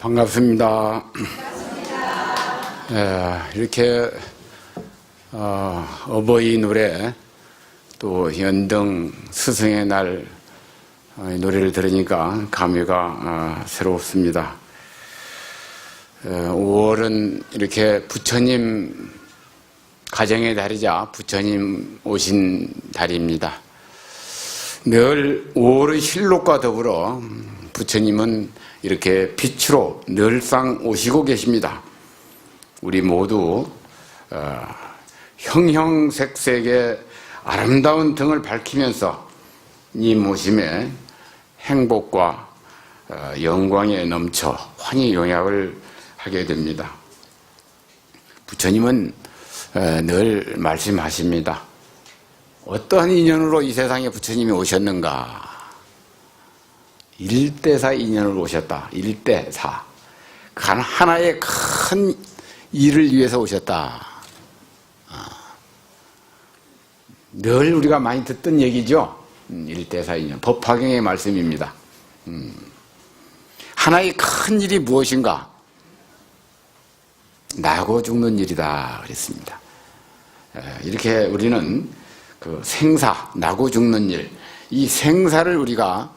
반갑습니다. 이렇게 어버이 노래 또 연등 스승의 날 노래를 들으니까 감회가 새롭습니다. 5월은 이렇게 부처님 가정의 달이자 부처님 오신 달입니다. 늘 5월의 실록과 더불어 부처님은 이렇게 빛으로 늘상 오시고 계십니다. 우리 모두 형형색색의 아름다운 등을 밝히면서 이 모심에 행복과 영광에 넘쳐 환희 용약을 하게 됩니다. 부처님은 늘 말씀하십니다. 어떠한 인연으로 이 세상에 부처님이 오셨는가? 일대사 인연으로 오셨다. 일대사. 하나의 큰 일을 위해서 오셨다. 늘 우리가 많이 듣던 얘기죠. 일대사 인연. 법화경의 말씀입니다. 하나의 큰 일이 무엇인가? 나고 죽는 일이다. 그랬습니다. 이렇게 우리는 그 생사, 나고 죽는 일, 이 생사를 우리가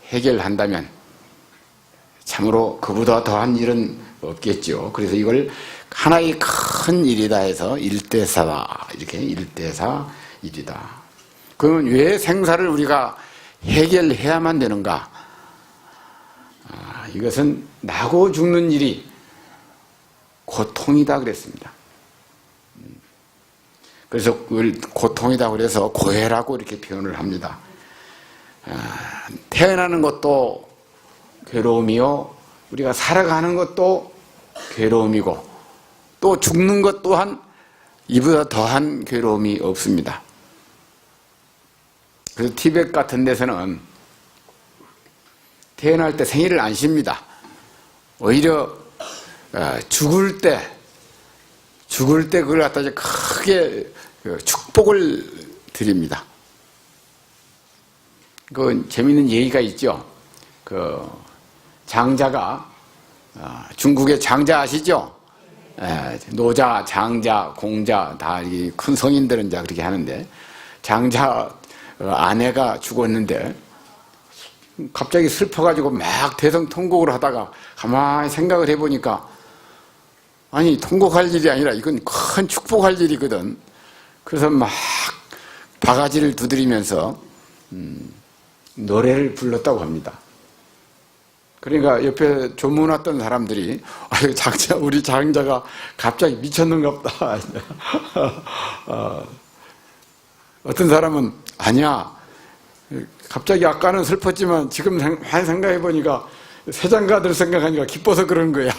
해결한다면 참으로 그보다 더한 일은 없겠죠. 그래서 이걸 하나의 큰 일이다 해서 일대사다. 이렇게 일대사 일이다. 그러면 왜 생사를 우리가 해결해야만 되는가? 이것은 나고 죽는 일이 고통이다 그랬습니다. 그래서 그걸 고통이다 그래서 고해라고 이렇게 표현을 합니다. 태어나는 것도 괴로움이요, 우리가 살아가는 것도 괴로움이고, 또 죽는 것 또한 이보다 더한 괴로움이 없습니다. 그래서 티벳 같은 데서는 태어날 때 생일을 안 쉽니다. 오히려 죽을 때 그걸 갖다 이제 크게 축복을 드립니다. 그 재미있는 얘기가 있죠. 그 장자가 중국의 장자 아시죠? 노자, 장자, 공자 다 큰 성인들은 다 그렇게 하는데, 장자 아내가 죽었는데 갑자기 슬퍼가지고 막 대성통곡을 하다가 가만히 생각을 해보니까, 아니 통곡할 일이 아니라 이건 큰 축복할 일이거든. 그래서 막 바가지를 두드리면서 노래를 불렀다고 합니다. 그러니까 옆에 조문 왔던 사람들이, 아유 장자, 우리 장자가 갑자기 미쳤는갑다. 어떤 사람은 아니야, 갑자기 아까는 슬펐지만 지금 많이 생각해 보니까 새장가들 생각하니까 기뻐서 그런 거야.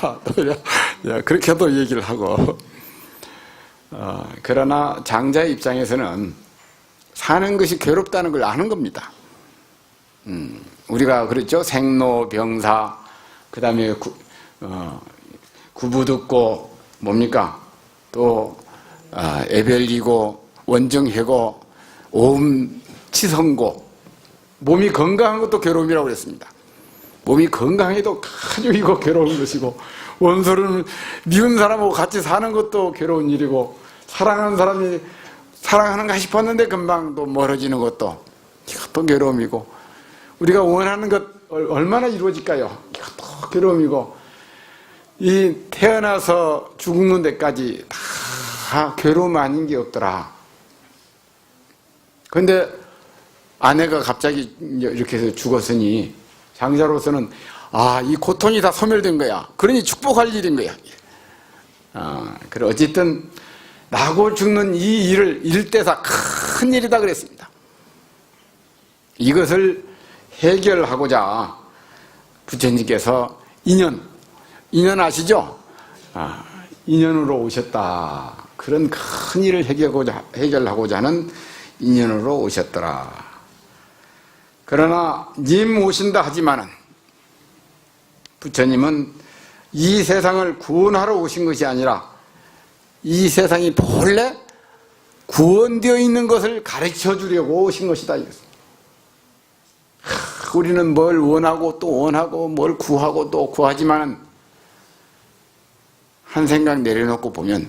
그렇게도 얘기를 하고. 그러나 장자의 입장에서는 사는 것이 괴롭다는 걸 아는 겁니다. 우리가 그랬죠. 생로병사, 그 다음에 구부듣고 뭡니까? 또 애별이고 원정해고 오음치성고. 몸이 건강한 것도 괴로움이라고 그랬습니다. 몸이 건강해도 아주 이거 괴로운 것이고, 원소를 미운 사람하고 같이 사는 것도 괴로운 일이고, 사랑하는 사람이 사랑하는가 싶었는데 금방 또 멀어지는 것도 이것도 괴로움이고, 우리가 원하는 것 얼마나 이루어질까요? 이것도 괴로움이고, 이 태어나서 죽는 데까지 다 괴로움 아닌 게 없더라. 그런데 아내가 갑자기 이렇게 해서 죽었으니 장자로서는 이 고통이 다 소멸된 거야. 그러니 축복할 일인 거야. 그래 어쨌든 나고 죽는 이 일을 일대사 큰 일이다 그랬습니다. 이것을 해결하고자 부처님께서 인연 아시죠? 인연으로 오셨다. 그런 큰 일을 해결하고자 하는 인연으로 오셨더라. 그러나 님 오신다 하지만은 부처님은 이 세상을 구원하러 오신 것이 아니라 이 세상이 본래 구원되어 있는 것을 가르쳐 주려고 오신 것이다. 우리는 뭘 원하고 또 원하고 뭘 구하고 또 구하지만 한 생각 내려놓고 보면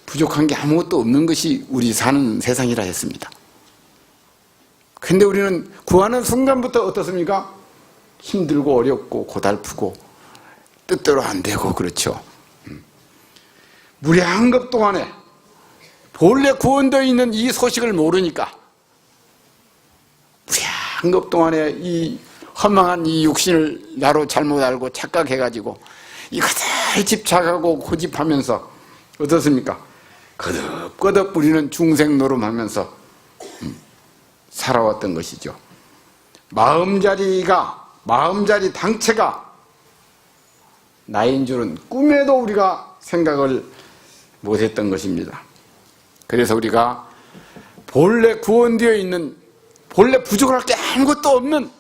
부족한 게 아무것도 없는 것이 우리 사는 세상이라 했습니다. 근데 우리는 구하는 순간부터 어떻습니까? 힘들고 어렵고 고달프고 뜻대로 안 되고 그렇죠. 무량겁 동안에 본래 구원되어 있는 이 소식을 모르니까 무량겁 동안에 이 허망한 이 육신을 나로 잘못 알고 착각해가지고 이것을 집착하고 고집하면서 어떻습니까? 거듭거듭 우리는 중생 노름하면서 살아왔던 것이죠. 마음자리 당체가 나인 줄은 꿈에도 우리가 생각을 못했던 것입니다. 그래서 우리가 본래 구원되어 있는, 본래 부족할 게 아무것도 없는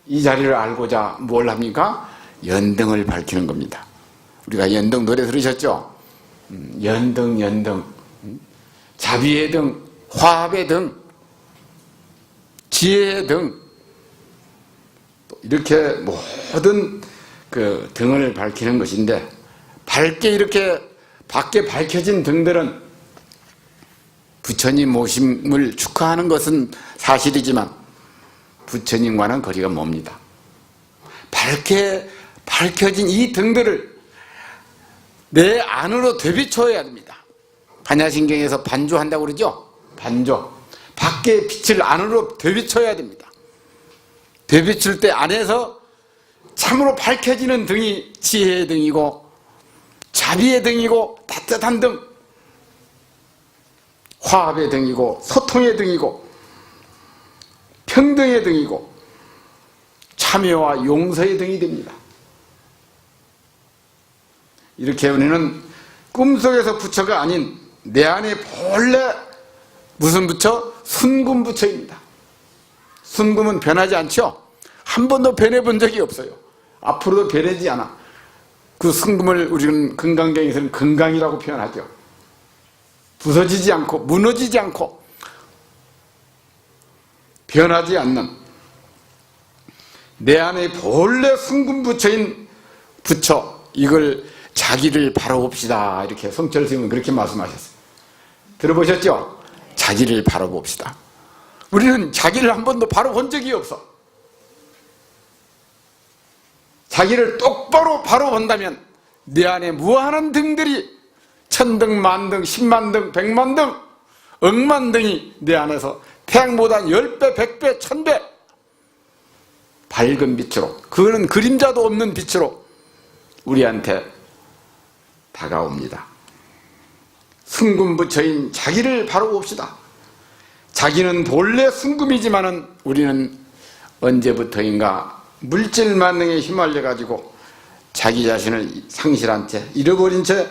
이 자리를 알고자 뭘 합니까? 연등을 밝히는 겁니다. 우리가 연등 노래 들으셨죠? 연등 자비의 등, 화합의 등, 지혜의 등, 이렇게 모든 그 등을 밝히는 것인데, 밝게 이렇게 밖에 밝혀진 등들은 부처님 모심을 축하하는 것은 사실이지만 부처님과는 거리가 멉니다. 밝게 밝혀진 이 등들을 내 안으로 되비춰야 됩니다. 반야신경에서 반조한다고 그러죠? 반조. 밖의 빛을 안으로 되비춰야 됩니다. 되비출 때 안에서 참으로 밝혀지는 등이 지혜의 등이고 자비의 등이고 따뜻한 등, 화합의 등이고 소통의 등이고 평등의 등이고 참여와 용서의 등이 됩니다. 이렇게 우리는 꿈속에서 부처가 아닌 내 안에 본래 무슨 부처? 순금 부처입니다. 순금은 변하지 않죠? 한 번도 변해본 적이 없어요. 앞으로도 변하지 않아. 그 순금을 우리는 금강경에서는 금강이라고 표현하죠. 부서지지 않고 무너지지 않고 변하지 않는 내 안에 본래 순금 부처인 부처, 이걸 자기를 바라봅시다. 이렇게 성철 스님은 그렇게 말씀하셨어요. 들어보셨죠? 자기를 바라봅시다. 우리는 자기를 한 번도 바라본 적이 없어. 자기를 똑바로 바라본다면 내 안에 무한한 등들이 천등, 만등, 10만 등, 100만 등, 억만 등이 내 안에서 태양보다 10배, 100배, 1000배 밝은 빛으로, 그거는 그림자도 없는 빛으로 우리한테 다가옵니다. 순금부처인 자기를 바라봅시다. 자기는 본래 순금이지만은 우리는 언제부터인가 물질 만능에 휘말려가지고 자기 자신을 상실한 채, 잃어버린 채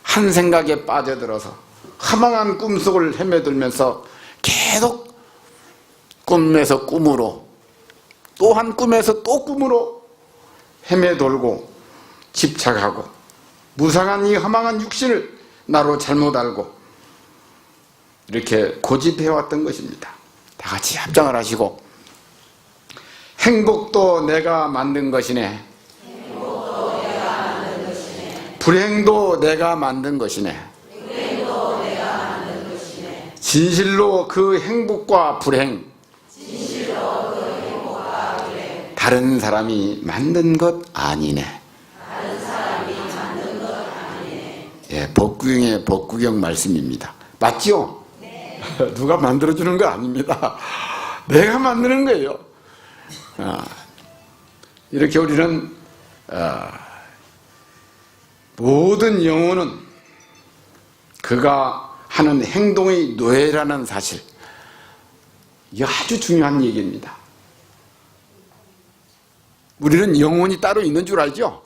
한 생각에 빠져들어서 허망한 꿈속을 헤매들면서 계속 꿈에서 꿈으로, 또 한 꿈에서 또 꿈으로 헤매돌고 집착하고 무상한 이 허망한 육신을 나로 잘못 알고 이렇게 고집해왔던 것입니다. 다 같이 합장을 하시고, 행복도 내가 만든 것이네, 불행도 내가 만든 것이네, 진실로 그 행복과 불행, 다른 사람이 만든 것 아니네. 예, 법구경의 법구경 말씀입니다. 맞죠? 네. 누가 만들어주는 거 아닙니다. 내가 만드는 거예요. 이렇게 우리는 모든 영혼은 그가 하는 행동의 노예라는 사실, 이게 아주 중요한 얘기입니다. 우리는 영혼이 따로 있는 줄 알죠?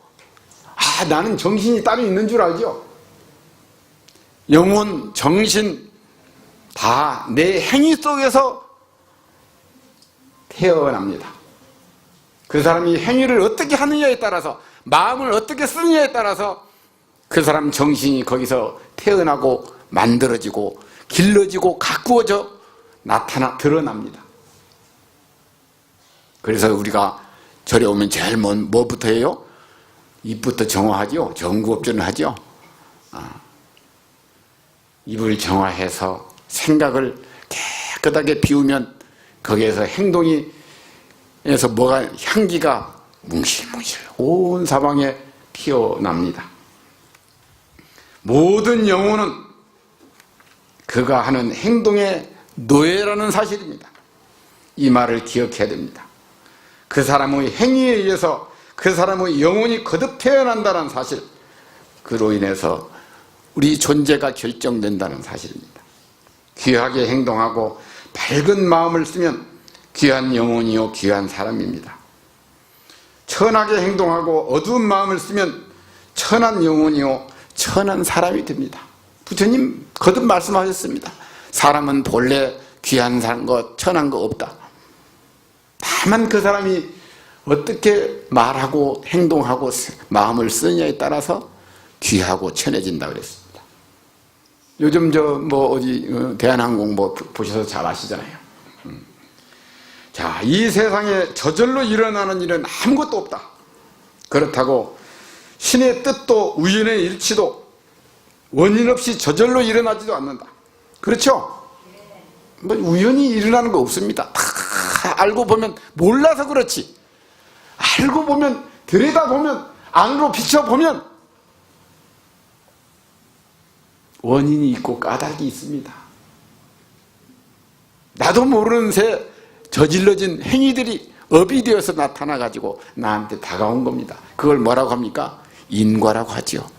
나는 정신이 따로 있는 줄 알죠? 영혼, 정신 다 내 행위 속에서 태어납니다. 그 사람이 행위를 어떻게 하느냐에 따라서, 마음을 어떻게 쓰느냐에 따라서 그 사람 정신이 거기서 태어나고 만들어지고 길러지고 가꾸어져 드러납니다. 그래서 우리가 절에 오면 제일 뭐부터 해요? 입부터 정화하죠. 정구업전을 하죠. 입을 정화해서 생각을 깨끗하게 비우면 거기에서 행동에서 뭐가 향기가 뭉실뭉실 온 사방에 피어납니다. 모든 영혼은 그가 하는 행동의 노예라는 사실입니다. 이 말을 기억해야 됩니다. 그 사람의 행위에 의해서 그 사람의 영혼이 거듭 태어난다는 사실, 그로 인해서 우리 존재가 결정된다는 사실입니다. 귀하게 행동하고 밝은 마음을 쓰면 귀한 영혼이요 귀한 사람입니다. 천하게 행동하고 어두운 마음을 쓰면 천한 영혼이요 천한 사람이 됩니다. 부처님 거듭 말씀하셨습니다. 사람은 본래 귀한 것, 천한 거 없다. 다만 그 사람이 어떻게 말하고 행동하고 마음을 쓰느냐에 따라서 귀하고 천해진다 그랬습니다. 요즘 어디 대한항공 보셔서 잘 아시잖아요. 자, 이 세상에 저절로 일어나는 일은 아무것도 없다. 그렇다고 신의 뜻도 우연의 일치도 원인 없이 저절로 일어나지도 않는다. 그렇죠? 뭐 우연히 일어나는 거 없습니다. 다 알고 보면, 몰라서 그렇지, 알고 보면, 들여다보면, 안으로 비춰보면 원인이 있고 까닭이 있습니다. 나도 모르는 새 저질러진 행위들이 업이 되어서 나타나가지고 나한테 다가온 겁니다. 그걸 뭐라고 합니까? 인과라고 하죠.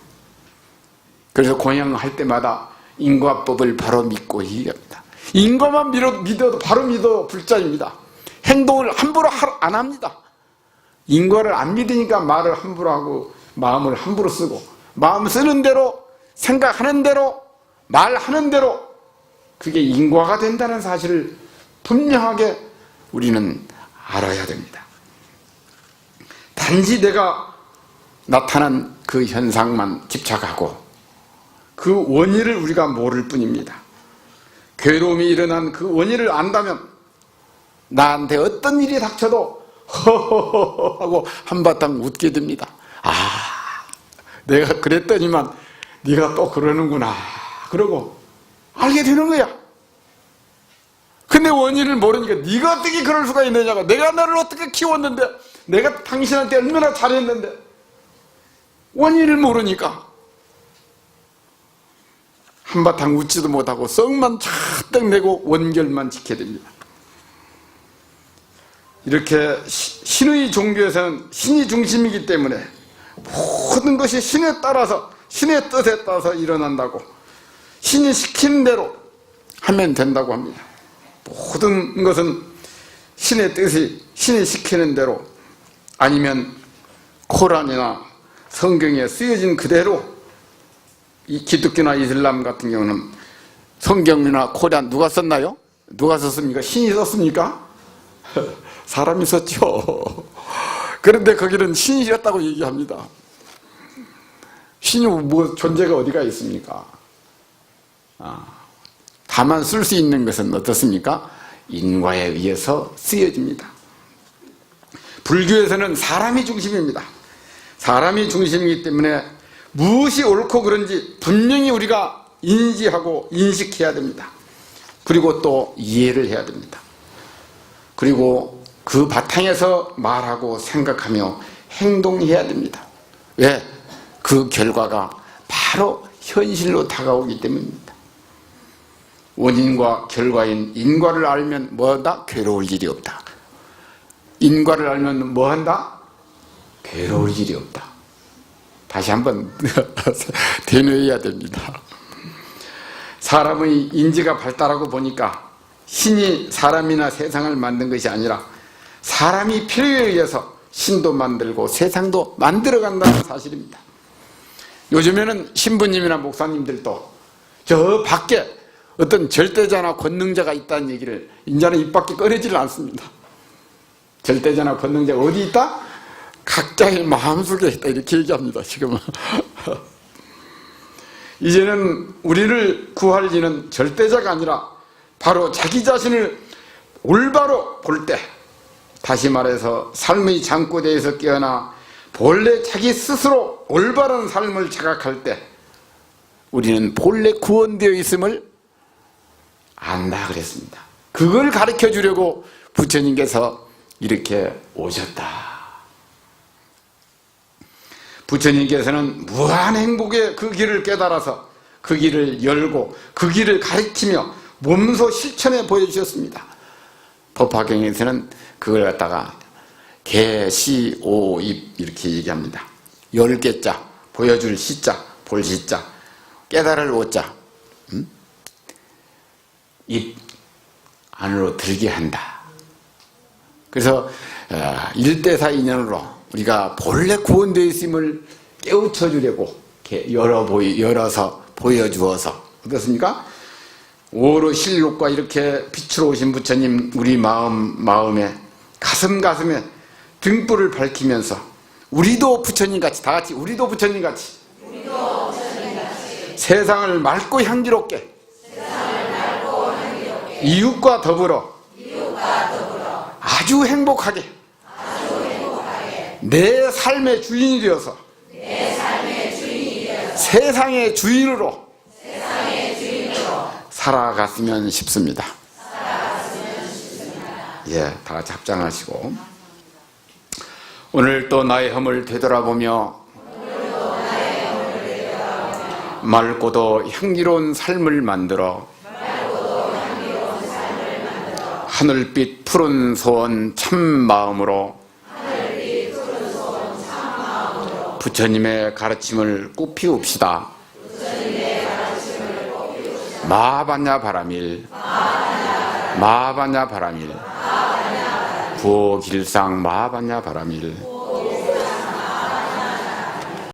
그래서 공양할 때마다 인과법을 바로 믿고 얘기합니다. 인과만 믿어도 바로 믿어 불자입니다. 행동을 함부로 안 합니다. 인과를 안 믿으니까 말을 함부로 하고 마음을 함부로 쓰고, 마음 쓰는 대로 생각하는 대로 말하는 대로 그게 인과가 된다는 사실을 분명하게 우리는 알아야 됩니다. 단지 내가 나타난 그 현상만 집착하고 그 원인을 우리가 모를 뿐입니다. 괴로움이 일어난 그 원인을 안다면 나한테 어떤 일이 닥쳐도 허허허 하고 한바탕 웃게 됩니다. 내가 그랬더니만 네가 또 그러는구나 그러고 알게 되는 거야. 근데 원인을 모르니까 네가 어떻게 그럴 수가 있느냐고, 내가 너를 어떻게 키웠는데, 내가 당신한테 얼마나 잘했는데, 원인을 모르니까 한바탕 웃지도 못하고 썩만 쫙 내고 원결만 지켜야 됩니다. 이렇게 신의 종교에서는 신이 중심이기 때문에 모든 것이 신에 따라서, 신의 뜻에 따라서 일어난다고, 신이 시키는 대로 하면 된다고 합니다. 모든 것은 신의 뜻이, 신이 시키는 대로, 아니면 코란이나 성경에 쓰여진 그대로, 이 기독교나 이슬람 같은 경우는 성경이나 코란 누가 썼나요? 누가 썼습니까? 신이 썼습니까? 사람이 썼죠. 그런데 거기는 신이 썼다고 얘기합니다. 신이 뭐 존재가 어디가 있습니까? 다만 쓸 수 있는 것은 어떻습니까? 인과에 의해서 쓰여집니다. 불교에서는 사람이 중심입니다. 사람이 중심이기 때문에 무엇이 옳고 그른지 분명히 우리가 인지하고 인식해야 됩니다. 그리고 또 이해를 해야 됩니다. 그리고 그 바탕에서 말하고 생각하며 행동해야 됩니다. 왜? 그 결과가 바로 현실로 다가오기 때문입니다. 원인과 결과인 인과를 알면 뭐한다? 괴로울 일이 없다. 인과를 알면 뭐한다? 괴로울 일이 없다. 다시 한번 되뇌어야 됩니다. 사람의 인지가 발달하고 보니까 신이 사람이나 세상을 만든 것이 아니라 사람이 필요에 의해서 신도 만들고 세상도 만들어간다는 사실입니다. 요즘에는 신부님이나 목사님들도 저 밖에 어떤 절대자나 권능자가 있다는 얘기를 이제는 입 밖에 꺼내지를 않습니다. 절대자나 권능자가 어디 있다? 각자의 마음속에 있다, 이렇게 얘기합니다. 지금은 이제는 우리를 구할 이는 절대자가 아니라 바로 자기 자신을 올바로 볼 때, 다시 말해서 삶의 잠꼬대에서 깨어나 본래 자기 스스로 올바른 삶을 자각할 때 우리는 본래 구원되어 있음을 안다 그랬습니다. 그걸 가르쳐 주려고 부처님께서 이렇게 오셨다. 부처님께서는 무한 행복의 그 길을 깨달아서 그 길을 열고 그 길을 가르치며 몸소 실천해 보여주셨습니다. 법화경에서는 그걸 갖다가 개시오입 이렇게 얘기합니다. 10개자, 보여줄 시자, 볼 시자, 깨달을 오자, 입 안으로 들게 한다. 그래서 1대4 인연으로 우리가 본래 구원되어 있음을 깨우쳐 주려고 열어서 보여주어서 어떻습니까? 오로 실록과 이렇게 빛으로 오신 부처님 우리 마음에 가슴에 등불을 밝히면서 우리도 부처님같이 다같이 우리도 부처님같이 세상을 맑고 향기롭게 이웃과 더불어 아주 행복하게 내 삶의 주인이 되어서 세상의 주인으로 살아갔으면 싶습니다. 예, 다 같이 합장하시고 오늘 또 나의 허물 되돌아보며 맑고도 향기로운 삶을 만들어 하늘빛 푸른 소원 참 마음으로 부처님의 가르침을 꼭 피웁시다. 마하반야 바라밀 마하반야 바라밀 구호길상 마하반야 바라밀